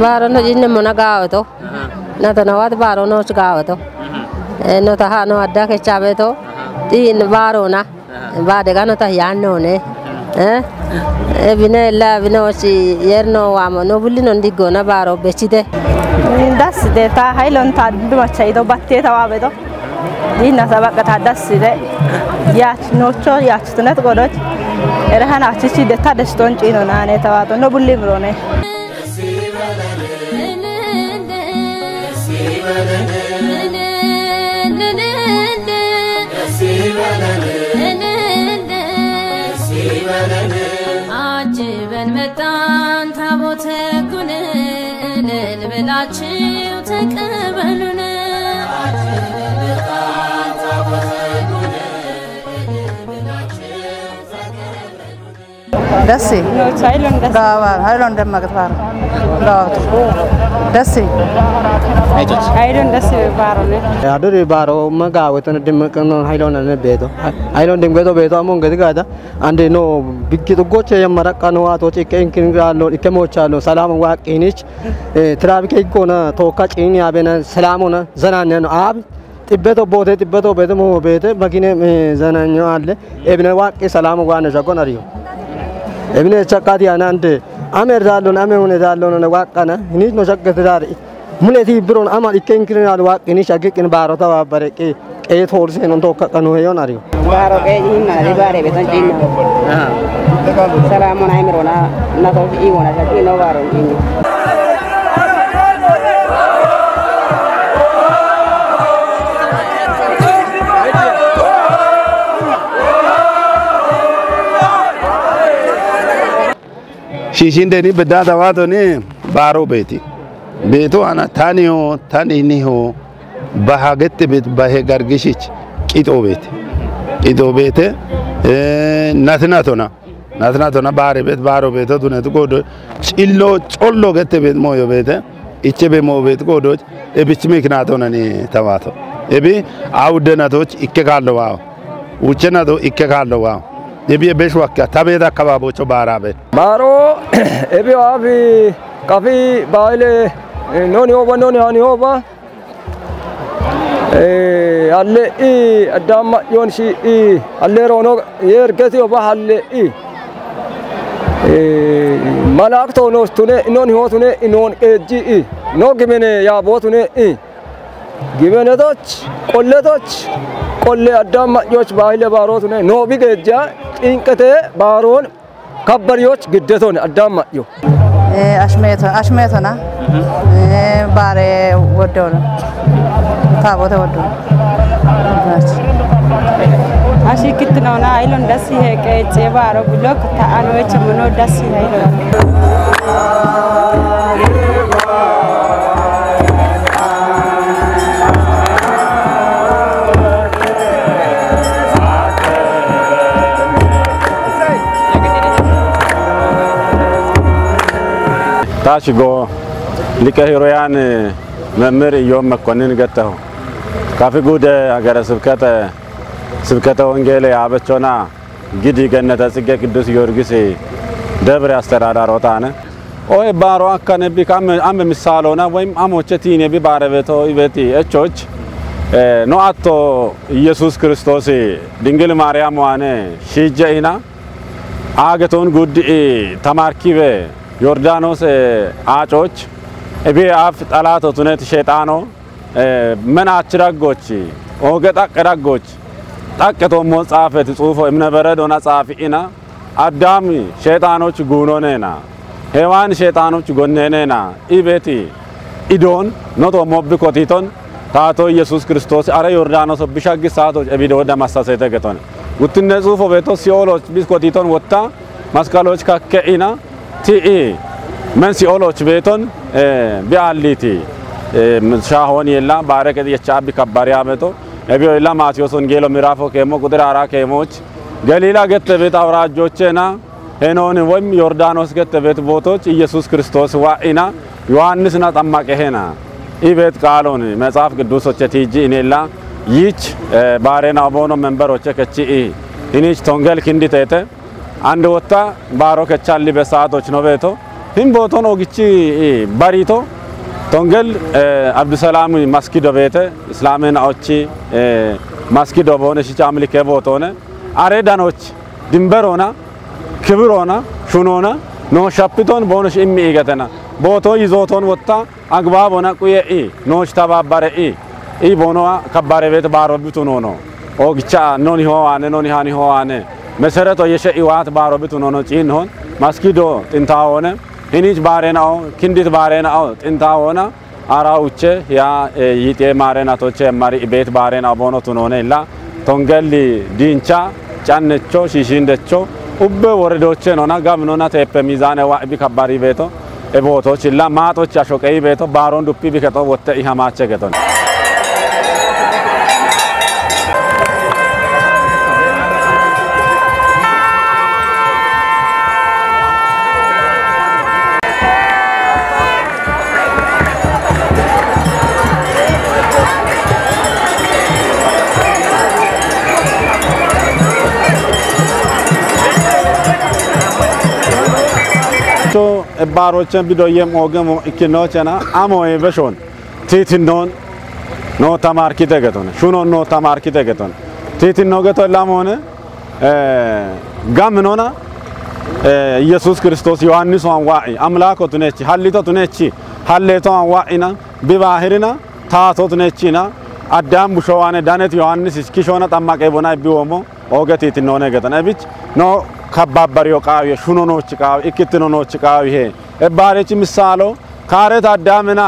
Barono jinne monagato nato nawat barono chgato no tahano adda ke chabeto tin barona bade gano ta yanno ne e bine la bine osi yerno wamo no bullino ndigona baro becide das de ta hailon ta duma chaido batte ta wabeto dinna sabaka ta daside yach nocho yach tunet godot erhana chichi de ta deston chino nane ta wato no bullimrone عجبن متان تابوت كنن البلاچو تقبلون عجبن متان تابوت كنن البلاچو تقبلون دسي هايلون دم مقطار دسي هايلون دسي بارونه adore baro magawetana dimkan hailon na beto hailon dimgedo beto amon gadiga ande no bigito goche yamara kanwa to chicken kingralo ikemochalo salam waqinich traffic ikona to kachini abena salamona zanane no ab tibbeto bote mo bete magine zananyo alle ebne waqi salam wana jagon ariyo ebne chakati anande amer dalo na amune dalo na waqana hinich no jaggete dari muleti bron amal ikken kinal waqini shagin baro ta bareke e thorse non to kanu heyo nariyo baro ke inna di bare beton jinna salamun aymirona na to iwona shagino baro jinna shishindeni bedada wato ni baro beti beto ana tanio taniniho bahagette bet bahe gargishich qito bete natnatona bare bet baro beto dunet godo cillo collo gette bet moyo bete ichebe mo bet godo e bichmiknatona ni tawato ebi awdenatoch ikke kallo wa uchenato ikke kallo wa ebi beshwakka tabeda kababocho barabe baro ebi abi kafi baile noni oba alle adama yonshi alle rono yergeti oba alle malakto no tune non hotune non eji no gimene ya botune gimene doch qolle adama yoch baile barotune no bigeja inqete baron kabbaryoch giddeton adama yo ashmetona bare wodona tabote wodona ashi kitno na ilon dasi he ke je baro blok ta anwe chmono dasi he تاشيغو لكهيرويان ممر يوم مكونين قتهو كافي قود اگر سبكته وانجيلي عبتشونا جدي جنة سيجي قدوس يورغيسي دبر استرادار وطانا اوه بارو اكا نبي كام مثالونا ويم اموچتين يبي باربتو يبتي اچوچ نو اتو يسوس كريستوسي دنگل ماريام وانه شيجينا آگتون قد تماركيبه يوردانوس آچوچ ابي اف طلاتو تنت شيطانو من اچرغوچي اوگت اقرغوچ طاقتو مصافت صوفو ابن بردونا صافينا ادامي شيطانوچ غونونينا ሄዋን ሸይጣኖች ጎነኔና ኢቤቲ ኢዶን ኖቶ ሞብ ኮቲቶን ታቶ ኢየሱስ ክርስቶስ አረ ዮርዳኖስ ቢሻግ ሰዓቶች እቢዶ ደማሳሰ ተገቶን ውትነ ጽሁፎ ቤቶ ሲኦሎች ቢስኮቲቶን ወጣ መስቀሎች ከከኢና ቲኢ من سيولوش بيتون بيعليتي شاهون يلا بارك يشابي كباريا بيتو ابيو يلا ماتيوس انجيلو ميرافو كيمو قدر عرا كيموش غليلا گت بيت اورا جوچنا هنون ويم يوردانوس گت بيت بوتوچ ኢየሱስ ክርስቶስ ዋኢና ዮሐንስና ጠማቀ ሄና ኢቤት ቃሎን መጽሐፍ ቅዱሶች ቲጂ ኢኔላ ይች ባሬና ቦኖ መንበሮች ከቺ ኢኒች ቶንገል ክንዲቴተ አንድ ወጣ ባሮ ከቻሊ በሰዓቶች ነው ቤቶ hin boton ogichi barito tongel abdusalam masjido bete islamen ochi masjido bone shi amlike botone aredanoch dimberona kibrona shunona no shapiton bone shi immi igatena boto izoton wotta agbabona kuye no shtababare i bono kabare bete barobitu no ogicha noni hani hoane mesereto yeshe iwat barobitu no chin hon masjido tintaone हिनीच बारेनाओ किंडित बारेनाओ तिंता होना आराउच्चे या यीते मारेना तोचे हमारी बेत बारेना बोनो तुनोने इल्ला तोंगली दींचा चान्नेचो शिशिंदेचो उब्बे वरदोचे नोना गमनोना तेपे मिजाने वा बिखबारी बेतो एबोतो चिल्ला मातो चाशोकई बेतो बारोन दुप्पी बिखतो वत्ते इहामाचे केतोन ባሮችን ቢዶየም ወገም ኢኪኖቸና አሞይ በሾን ቲቲኖን ኖ ተማርኪ ተገቶን ሹኖ ኖ ተማርኪ ተገቶን ቲቲኖ ገቶ ላሞነ ጋምኖና ኢየሱስ ክርስቶስ ዮሐንስ ዋንዋኢ አምላኮ ቱነቺ ሐሊቶ ቱነቺ ሐሌቶ ዋንዋኢና ቢባህርና ታቶ ቱነቺና አዳም ቡሾዋነ ዳነት ዮሐንስ እስኪሾና ጠማቀ ቦና ቢወሞ ኦገት ቲቲኖ ነገተን አብች ኖ ከባባሪዮ ቃው ሹኖኖች ቃው ኢክትኖኖች ቃው ይሄ እባለች ምሳሎ ካረት አዳምና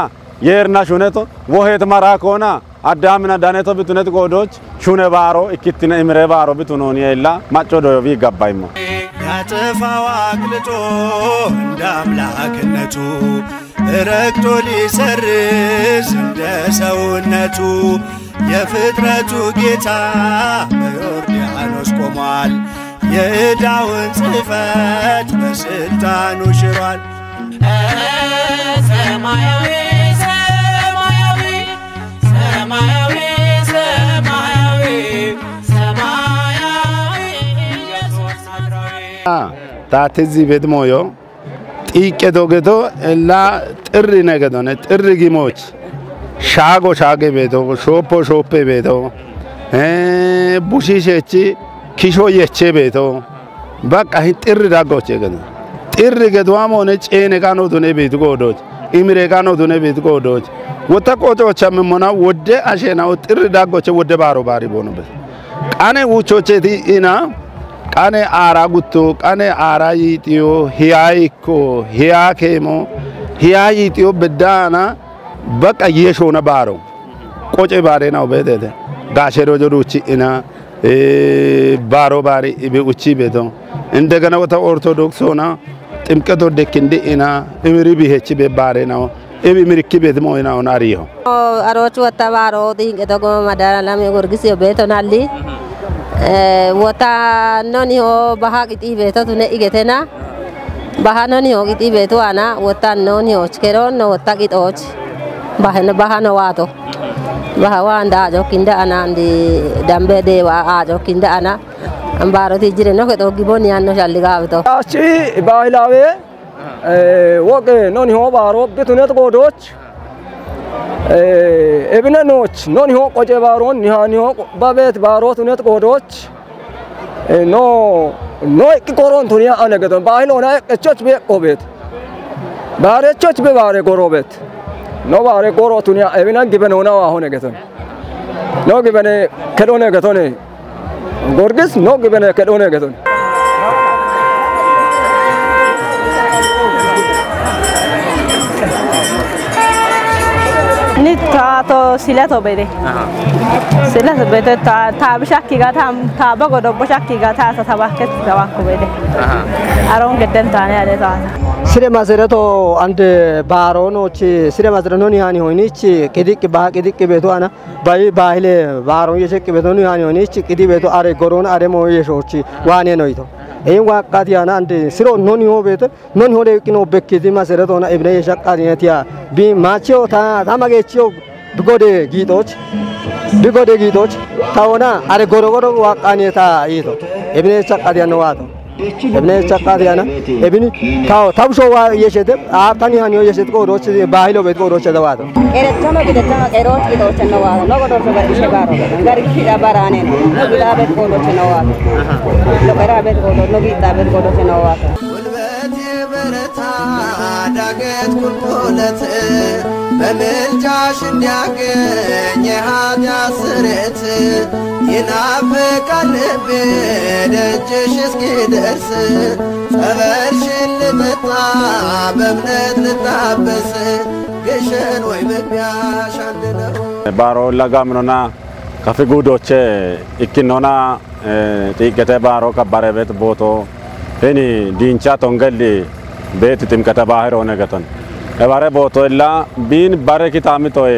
የርና ሹነቶ ወሄት ማራኮና አዳምና ዳነቶ ብትነት ቆዶች ሹነ ባሮ ኢክትነ እምረ ባሮ ብትኖን የላ ማጮዶ ይገባይሞ ያጠፋው አቅልጦ እንደ አምላክነቱ ረክቶ ሊሰርዝ እንደ ሰውነቱ የፍጥረቱ ጌታ በዮርዳኖስ ቆሟል የዳውን ጽፈት በስልጣኑ ሽሯል ሰማያዊ ሰማያዊ ሰማያዊ ሰማያዊ ሰማያዊ ኢየሱስ ናዝራዊ ታትዚ ቤትሞዮ ጢቄ ዶገቶ እላ ጥሪ ነገዶነ ጥሪ ጊሞች ሻጎ ሻጌ ቤቶ ሾፖ ሾፔ ቤቶ ቡሺሼቺ ኪሾ የቼ ቤቶ በቃ ጥሪ ዳጎች ገነ ጥሪ ገድዋም ሆነ ጨኔ ጋኖ ዱኔ ቤት ጎዶች ኢምሬ ጋኖ ዱኔ ቤት ጎዶች ወታ ቆጮች አምሞና ወደ አሸናው ጥሪ ዳጎች ወደ ባሮ ባሪ ቦኑበት ቃኔ ውቾቼቲ ኢና ቃኔ አራጉቶ ቃኔ አራይቲዮ ሂያይኮ ሂያኬሞ ሂያይቲዮ በዳና በቃ የሾነ ባሮ ቆጬ ባሬ ነው በደደ ጋሸሮ ጆሩቺ ኢና ባሮ ባሪ ኢቢኡቺ ቤቶ እንደገና ወታ ኦርቶዶክስ ሆና ጥምቀቶ ደክንደ ኢና እምሪ ቢሄቺ በባሬ ነው እቢ ምርኪ ቤት ሞይና ሆና አሪዮ አሮቹ ወታ ባሮ ዲንቀቶ ጎ ማዳራ ላም ጎርጊስ ቤቶ ናሊ ወታ ኖኒ ሆ ባሃቂቲ ቤቶ ቱነ ኢገተና ባሃኖኒ ሆ ቂቲ ቤቶ አና ወታ ኖኒ ሆ ቸሮን ነው ወታ ቂጦች ባሃኖ ዋቶ bahawanda ajo kinda ana ndi dambe dewa ajo kinda ana ambaro tijire no keto giboni anno shalliga to achi bailawe woge noni ho baro bitunet godoch ebne noch noni ho qoje baron nihani ho babet baro tunet godoch no ki koron tunia anegeton bailona echoch be qobet bare choch be bare gorobet no bare goro tunia ebina gibene ona wa hone geton no gibene kedone getone gorgis no gibene kedone geton نتاتو سيلاتو بيدي سيلاتو بيدي تا بشكي غاتا تا بغدو بشكي غاتا تباكت تباكو بيدي أرون قدن تاني على تاتا سيرة مازرتو عند بارونو چي سيرة مازرنو نياني هوني چي كدي بيتو أنا باهله بارون يشي كبيتو نياني هوني چي كدي بيتو أري غورون أري مو يشو چي واني نويتو ايم واقعيانا عند سيرو نوني هو بيت نون هو لكنو بكيدي مازرتو أنا ابن يشاق قارينتيا بي ماچيو تا ماگيچيو بيگودي گيتوچ تاونا أري غورو واقعني تا يتو ابن يشاق قاريانو واتو ابن يشاق قاريانا ابن تاو شو يشيت تاني هانيو يشيت كوروچ باهلو بيت كوروچ دواتو Erettama bidettama qeroot qixoocha nawaata no godorso gadhishe gaaro gari kidha baraaneen no bidaabet qoodoche nawaata no qeraabet qoodo no giixaabet qoodoche nawaata ጉልበት የበረታ ዳገት ቁልቁለት በምልጃሽ እንዲያገኝ የኃጢአት ስርየት ይናፍቃል ልቤ ደጅሽ እስኪደርስ ጸበልሽን ልጠጣ በእምነት ልታበስ ግሸን ወይ መግቢያሽ አንድ ነው ባሮ ለጋምኖና ከፍጉዶቼ ኢኪኖና ጢቀተ ባሮ ከበረበት ቦቶ ሄኒ ዲንቻ ቶንገል ቤት ጥምቀተ ባህር ሆነ ገተን ባረ ቦቶ ላ ቢን ባረኪታምቶይ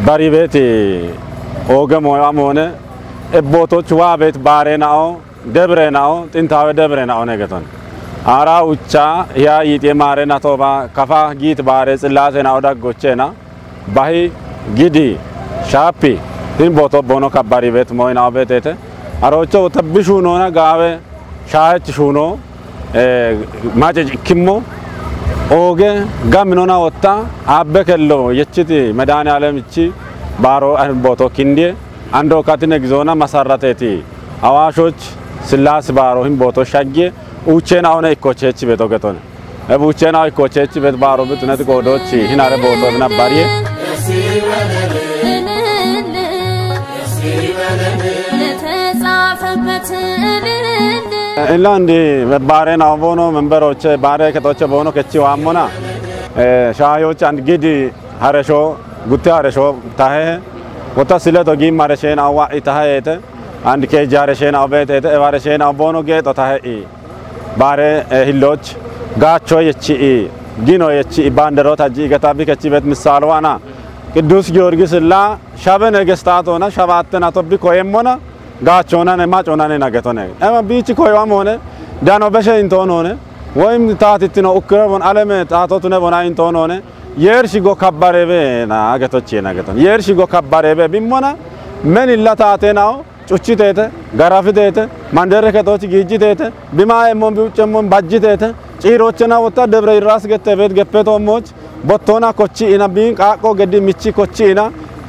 ባሪ ቤት ኦገሞያ ሆነ ቦቶች ዋ ቤት ባሬናው ደብረናው ጥንታዊ ደብረናው ነገተን አራ ውቻ ያ ይጤ ማረና ቶባ ከፋ ጊት ባሬ ጽላሴና ወዳጎቼና ባሂ ጊዲ ሻፒ ቲን ቦቶ ቦኖ ከባሪ ቤት ሞይናው ቤቴተ አሮቾ ተብሹ ኖና ጋዌ ሻች ሹኖ ማጨጭ ኪሞ ኦገ ጋምኖና ወጣ አበከሎ የችቲ መዳኒ ዓለምቺ ባሮ ቦቶ ኪንዴ አንዶ ካቲነ ግዞና መሰረተቲ አዋሾች ስላስ ባሮ ሂም ቦቶ ሻጌ ኡቼና ሆነ ኢኮቼች ቤቶ ገቶነ ኡቼና ኢኮቼች ቤት ባሮ ብትነት ጎዶች ሂናረ ቦቶ ነባሪ ኢላንዲ ባሬና ቦኖ መንበሮች ባሬ ከቶች ቦኖ ከቺ ዋሞና ሻዮች አንድ ጊዲ ሀረሾ ጉታ ሀረሾ ታሄ ወታ ስለቶ ጊ ማረሼና አዋ ኢታሄተ አንድ ከጃረሼና አበቴተ ባረሼና ቦኖ ጌቶ ታሄ ባሬ ሂሎች ጋቾ የቺ ጊኖ የቺ ባንደሮ ታጂ ገታቢ ከቺ ቤት ምሳልዋና ቅዱስ ጊዮርጊስ ላ ሻበ ነገስታቶና ሻባተና ቶቢ ኮየሞና ጋቾና ነማጮና ነናገቶነ አማ ቢቺ ኮይዋም ሆነ ዳኖ በሸ እንቶን ሆነ ወይም ታትትኖ ኡክረቦን አለመ ታቶቱነ ቦና እንቶን ሆነ የርሽጎ ከባረበና አገቶቼ ናገቶን የርሽጎ ከባረበ ቢሞና ምን ይላታቴናው ጩቺቴተ ጋራፍቴተ ማንደረከቶች ጊጂቴተ ቢማየሞን ቢውጨሞን ባጂቴተ ጪሮችና ወጣ ደብረ ይራስ ገተበት ገፈቶሞች ቦቶና ኮቺ ኢና ቢን ቃቆ ገዲ ሚቺ ኮቺ ኢና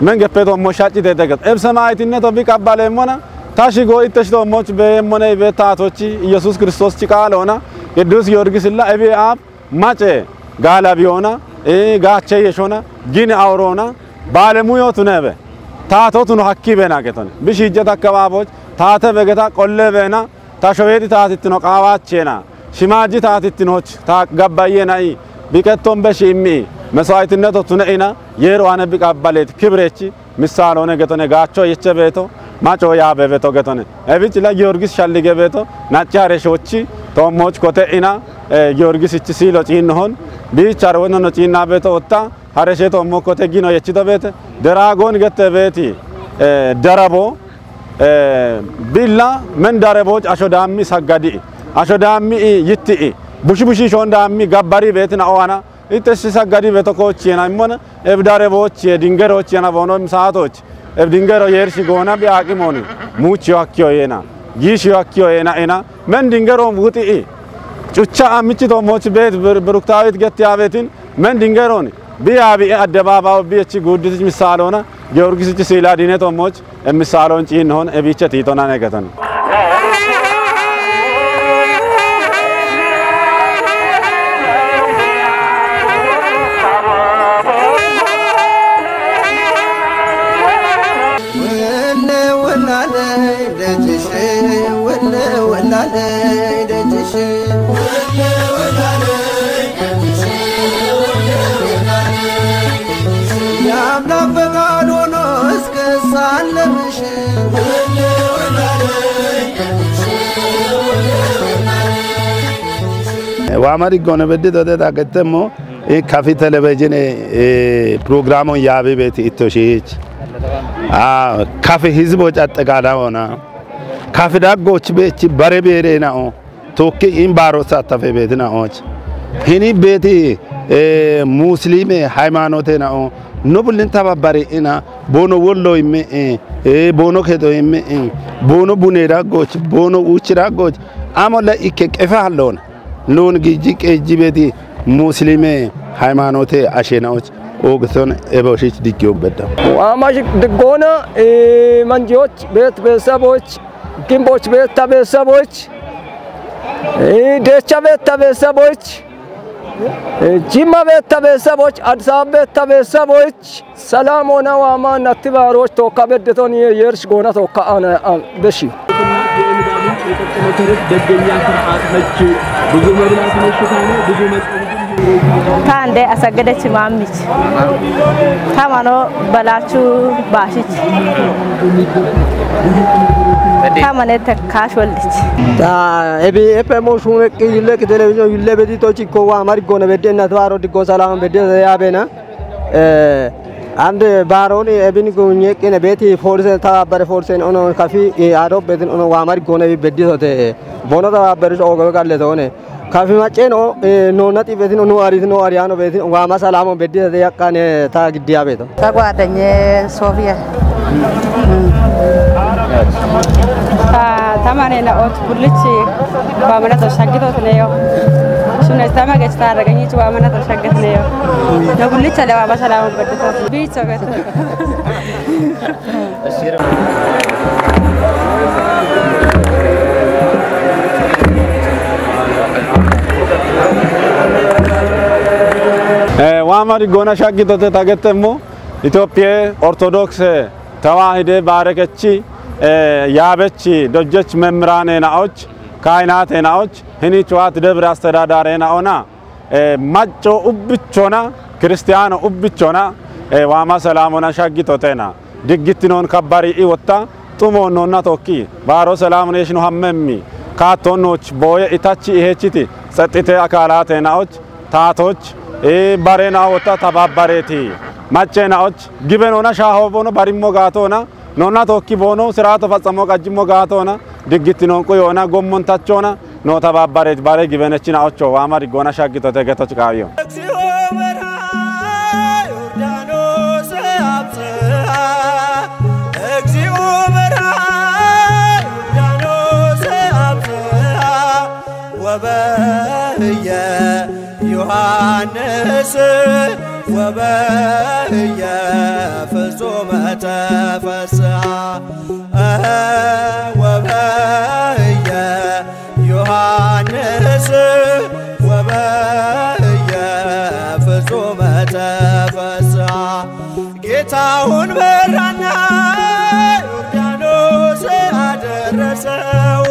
ምን ገፈቶሞ ሻጪቴተ ገት እብሰማይትነቶ ቢቀባለሞና ታሽጎ ኢተሽቶሞች በየሞነ ቤታቶች ኢየሱስ ክርስቶስ ጭቃለውና ቅዱስ ጊዮርጊስ ላ እቢ አብ ማጨ ጋላቢዮና ጋቸ የሾና ጊን አውሮና ባለሙዮቱ ነበ ታቶቱ ነው ሐኪበና ገተነ ብሽጀት አከባቦች ታተ በገታ ቆለበና ታሾቤት ታትት ነው ቃዋቸና ሽማጂ ታትትኖች ታጋባየናይ ቢቀቶም በሽሚ መስዋዕትነቱ ነኢና የሮ አነብ ቃባለት ክብሬቺ ምሳሌ ሆነ ገተነ ጋቾ የቸቤቶ ማጮ ያበበቶ ገተነ እብጭ ለጊዮርጊስ ሻልገ ቤቶ ናጫሬሾቺ ቶሞች ኮተኢና ጊዮርጊስ እቺ ሲሎ ጪንሆን ቢቻር ወነ ነው ጪና ቤቶ ወጣ ሀረሼቶ ሞኮተ ጊኖ የቺቶ ቤት ደራጎን ገተ ቤቲ ደረቦ ቢላ ምን ደረቦች አሾዳሚ ሰጋዲ አሾዳሚ ይቲ ቡሽቡሺ ሾንዳሚ ጋባሪ ቤትና ኦዋና ኢተሽ ሰጋዲ ቤተኮች የናይሞነ እብዳረቦች የድንገሮች የናቦኖም ሰዓቶች እብድንገሮ የርሽ ጎና ቢአቂሞኒ ሙቺ ዋኪዮ የና ጊሽ ዋኪዮ የና እና ምን ድንገሮ ውጢ ጩቻ አምቺቶ ሞች ቤት ብሩክታዊት ገት ያቤትን ምን ድንገሮኒ ቢያቢ አደባባው ቢቺ ጉድት ምሳሌውና ጊዮርጊስ እቺ ሲላዲኔቶ ሞች ምሳሌውን ጪንሆን እቢቸት ይቶና ነገተን Yeah. ዋማሪ ጎነ በዲቶ ተታገተሞ ካፊ ቴሌቪዥን ፕሮግራሙን ያቤ ቤት ኢቶሺች ካፊ ህዝቦች አጠቃላውና ካፊ ዳጎች ቤት በረቤሬናኦ ቶኪ ኢምባሮ ሳተፈ ቤትናኦች ሂኒ ቤት ሙስሊም ሃይማኖቴናኦ ኖብልን ተባባሪ ኢና ቦኖ ወሎ ይሜ ቦኖ ከዶ ይሜ ቦኖ ቡኔራጎች ቦኖ ውችራጎች አሞላ ኢከቀፋ አለውን ኖን ጊጂ ቀጂቤቲ ሙስሊም ሃይማኖቴ አሸናዎች ኦግቶን ኤቦሽች ዲኪውበዳ አማሽ ድጎና መንጆች ቤት ቤተሰቦች ግንቦች ቤት ቤተሰቦች ደቻ ቤት ቤተሰቦች ጂማ ቤት ቤተሰቦች አዲስ አበባ ቤት ቤተሰቦች ሰላም ሆነ ዋማን አትባሮች ቶካ በደቶን የርሽ ጎና ቶካ አና በሺ ታንዴ አሰገደች ማምች ታማኖ በላቹ ባሽች ታማኔ ተካሽ ወልች ኤቢ ኤፕሞ ሹመቅ ይለቅ ቴሌቪዥን ይለበዲቶች ኮዋ ማሪ ጎነ በደና ተባሮ ዲጎ ሰላም በደ ያበና አንድ ባሮኒ ኤቢን ጎኘ ከነ ቤቲ ፎርስ ተባበረ ፎርስን ኦኖ ካፊ አዶ በድን ኦኖ ዋማሪ ጎነ በዲቶቴ ቦኖ ተባበረ ኦጎ ጋለ ተሆነ ካፊ ማጨኖ ኖ ነጢ በድን ኦኖ አሪያኖ በድን ዋማ ሰላም በዲቶቴ ያቃነ ታግዲያ ቤቶ ተጓደኘ ሶፊያ ታማኔና ኦት ኩልች ባመና ተሻግቶት ነው ሱነ ተማገች ታረገኝች ባመና ተሻግት ነው ለኩልች ለባባ ሰላም በደታት ቢቸገት ዋማሪ ጎና ሻግቶት ታገተሞ ኢትዮጵያ ኦርቶዶክስ ተዋህደ ባረከቺ ያበቺ ዶጀች መምራኔናዎች ካይናቴናዎች ህኒ ጨዋት ደብር አስተዳዳሪናኦና ማጮ ኡብቾና ክርስቲያኖ ኡብቾና ዋማ ሰላሞና ሻጊቶቴና ድግትኖን ከባሪ ኢወጣ ጡሞኖና ቶኪ ባሮ ሰላሞኔሽኑ ሐመሚ ካቶኖች ቦየ ኢታቺ ይሄቺቲ ጸጥቴ አካላቴናዎች ታቶች ባሬና ወጣ ተባባሬቲ ማጨናዎች ግበኖና ሻሆቦኖ ባሪሞ ጋቶና ኖና ቶኪ ቦኖ ስራቶ ፈጸሞ ቀጅሞ ጋቶና ድግትኖን ቆዮና ጎሞንታቾና ኖ ተባባሬት ባሬ ግበነችናዎቾ ዋማሪ ጎና ሻግቶ ተገቶች ቃቢዮ ወበየ ዮሐንስ ወበየ ፍጹመ ተፈስሐ ወበየ ዮሐንስ ወበየ ፍጹመ ተፈስሐ ጌታውን በራና ዮርዳኖስ አደረሰው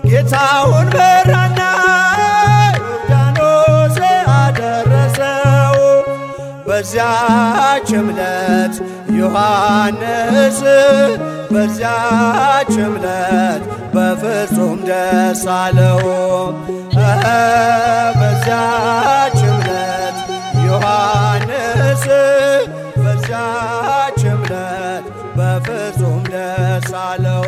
ጌታውን በራና ዮርዳኖስ አደረሰው በዚያች ዕለት ዮሐንስ በዚያች ዕለት በፍጹም ደስ አለው በዚያች ዕለት ዮሐንስ በዚያች ዕለት በፍጹም ደስ አለው